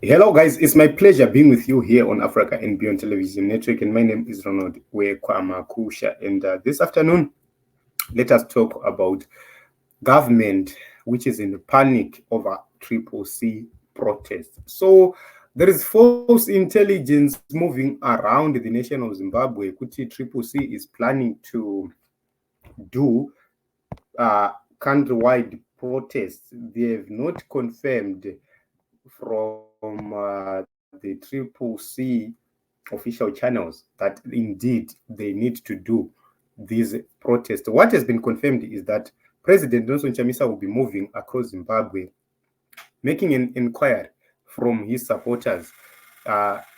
Hello, guys. It's my pleasure being with you here on Africa and Beyond Television Network. And my name is Ronald Wekwamakusha. And this afternoon, let us talk about government, which is in panic over Triple C protest. So there is false intelligence moving around the nation of Zimbabwe. Kuti Triple C is planning to do countrywide protests. They have not confirmed from the Triple C official channels that indeed they need to do these protests. What has been confirmed is that President Nelson Chamisa will be moving across Zimbabwe, making an inquiry from his supporters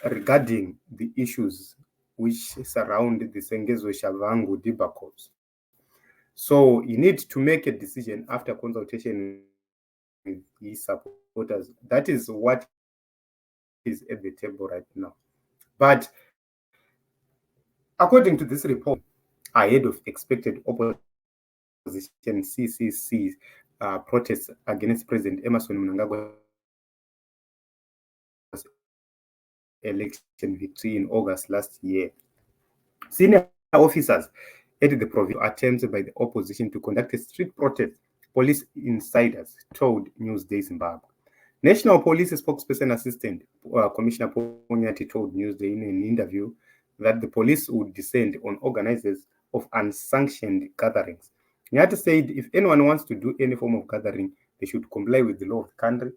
regarding the issues which surround the Sengezo Shavangu debacles. So he needs to make a decision after consultation with his supporters. That is what is at the table right now. But according to this report, ahead of expected opposition CCC protests against President Emerson Mnangagwa's election victory in August last year, senior officers at the province attempts by the opposition to conduct a street protest. Police insiders told Newsday Zimbabwe. National Police spokesperson assistant Commissioner Ponyati told Newsday in an interview that the police would descend on organizers of unsanctioned gatherings. Nyati said if anyone wants to do any form of gathering, they should comply with the law of the country.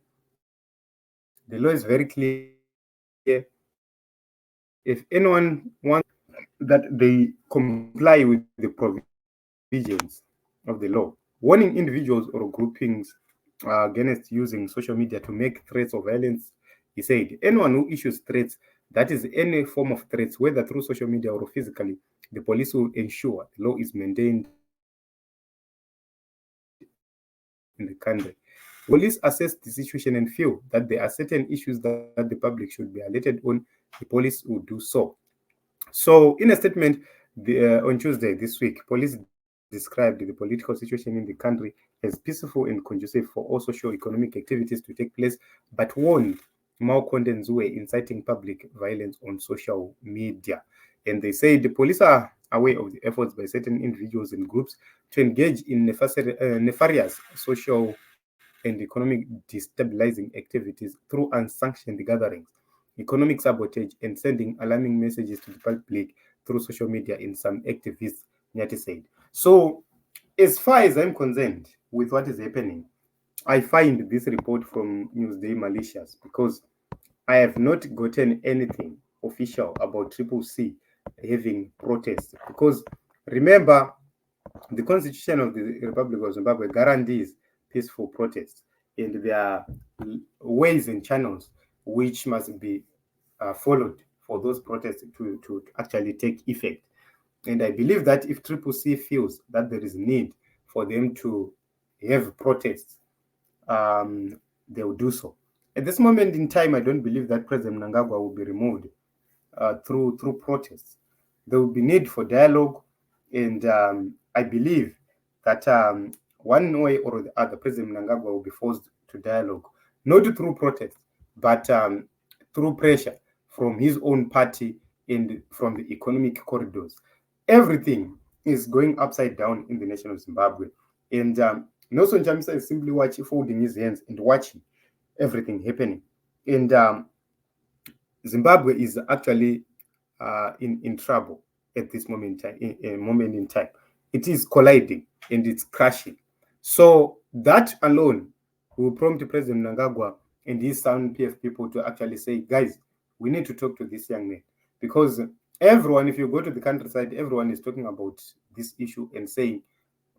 The law is very clear. If anyone wants that they comply with the provisions of the law, warning individuals or groupings against using social media to make threats of violence. He said, anyone who issues threats, that is any form of threats, whether through social media or physically, the police will ensure the law is maintained in the country. Police assess the situation and feel that the public should be alerted on the police will do so. So, in a statement, on Tuesday this week, police described the political situation in the country as peaceful and conducive for all socio-economic activities to take place, but warned malcontents were inciting public violence on social media. And they said the police are aware of the efforts by certain individuals and groups to engage in nefarious social and economic destabilizing activities through unsanctioned gatherings, economic sabotage, and sending alarming messages to the public through social media in some activists, Nyati said. So, as far as I'm concerned with what is happening, I find this report from Newsday malicious because I have not gotten anything official about Triple C having protests. Because remember, the Constitution of the Republic of Zimbabwe guarantees peaceful protests, and there are ways and channels which must be followed for those protests to actually take effect. And I believe that if Triple C feels that there is need for them to have protests, they will do so. At this moment in time, I don't believe that President Mnangagwa will be removed through protests. There will be need for dialogue, and I believe that one way or the other, President Mnangagwa will be forced to dialogue, not through protest, but through pressure from his own party and from the economic corridors. Everything is going upside down in the nation of Zimbabwe, and Nelson Chamisa is simply watching, folding his hands and watching everything happening. And Zimbabwe is actually in trouble at this moment in time. It is colliding and it's crashing. So that alone will prompt President Mnangagwa and his Sound PF people to actually say, guys, we need to talk to this young man. Because everyone, if you go to the countryside, everyone is talking about this issue and saying,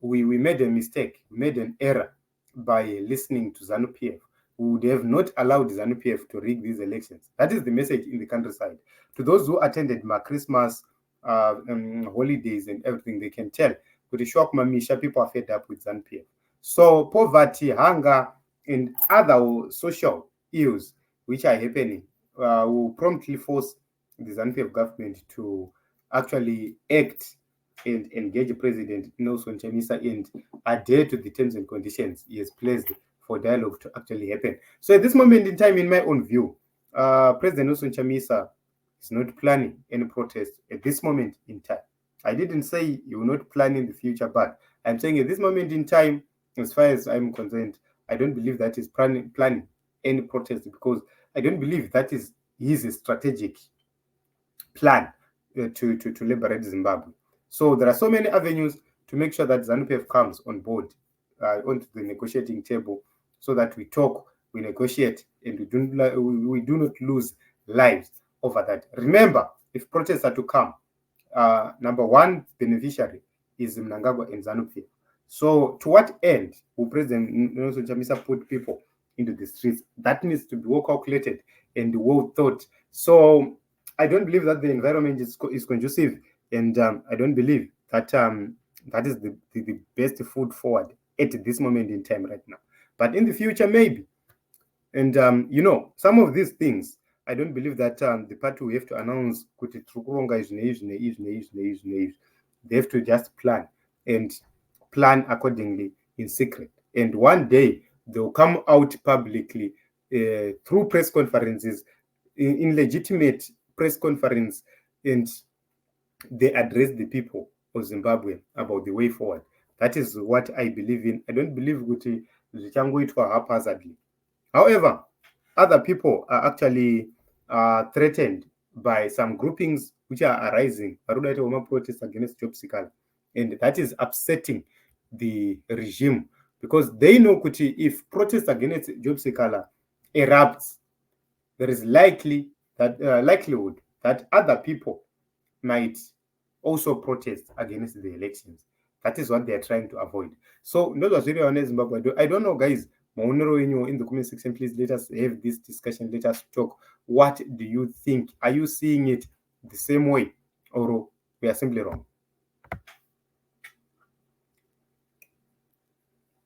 we made a mistake, we made an error by listening to ZANU PF. We would have not allowed ZANU PF to rig these elections. That is the message in the countryside. To those who attended my Christmas holidays and everything, they can tell. With the shock mamisha, people are fed up with ZANU PF. So poverty, hunger, and other social ills which are happening will promptly force the ZANU PF government to actually act and engage President Nelson Chamisa and adhere to the terms and conditions he has placed for dialogue to actually happen. So at this moment in time, in my own view, President Nelson Chamisa is not planning any protest at this moment in time. I didn't say he will not plan in the future, but I'm saying at this moment in time, as far as I'm concerned, I don't believe that is planning any protest, because I don't believe that is his strategic plan to liberate Zimbabwe. So there are so many avenues to make sure that ZANU-PF comes on board onto the negotiating table, so that we talk, we negotiate, and we do not lose lives over that. Remember, if protests are to come, number one beneficiary is Mnangagwa and ZANU-PF. So to what end will President Nelson Chamisa put people into the streets? That needs to be well calculated and well thought. So I don't believe that the environment is conducive, and I don't believe that that is the best foot forward at this moment in time right now. But in the future, maybe. And some of these things, I don't believe that the party will have to announce kuti Trukuronga is naive. They have to just plan and plan accordingly in secret. And one day they'll come out publicly through press conferences, in legitimate press conference, and they address the people of Zimbabwe about the way forward. That is what I believe in. I don't believe kuti zvichangoitwa haphazardly. However, other people are actually threatened by some groupings which are arising, protests against job seeker, and that is upsetting the regime, because they know kuti if protests against job seeker erupts, there is likelihood that other people might also protest against the elections. That is what they are trying to avoid. So, Zimbabwe. I don't know, guys. In the comment section, please let us have this discussion. Let us talk. What do you think? Are you seeing it the same way, or we are simply wrong?